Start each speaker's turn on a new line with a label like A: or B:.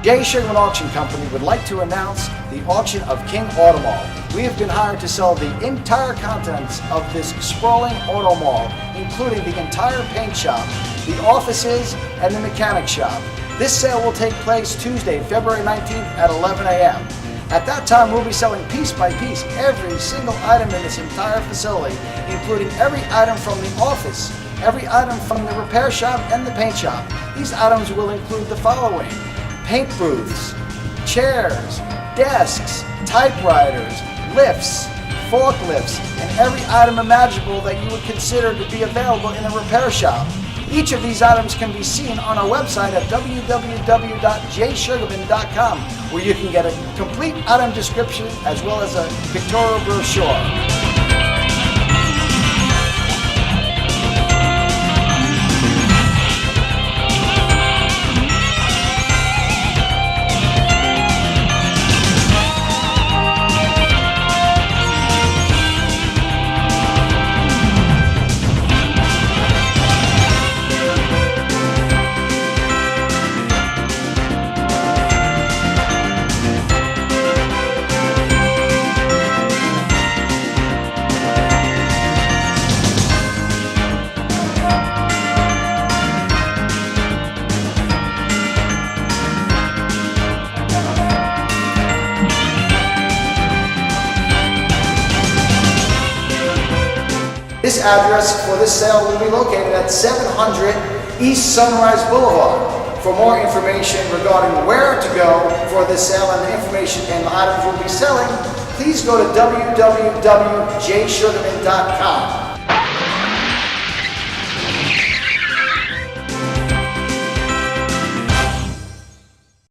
A: J. Sugarman Auction Company would like to announce the auction of King Auto Mall. We have been hired to sell the entire contents of this sprawling auto mall, including the entire paint shop, the offices, and the mechanic shop. This sale will take place Tuesday, February 19th at 11 a.m. At that time, we'll be selling piece by piece every single item in this entire facility, including every item from the office, every item from the repair shop and the paint shop. These items will include the following: paint booths, chairs, desks, typewriters, lifts, forklifts, and every item imaginable that you would consider to be available in a repair shop. Each of these items can be seen on our website at www.jsugarman.com, where you can get a complete item description as well as a pictorial brochure. This address for this sale will be located at 700 East Sunrise Boulevard. For more information regarding where to go for this sale and the information and the items we'll be selling, please go to www.jsugarman.com.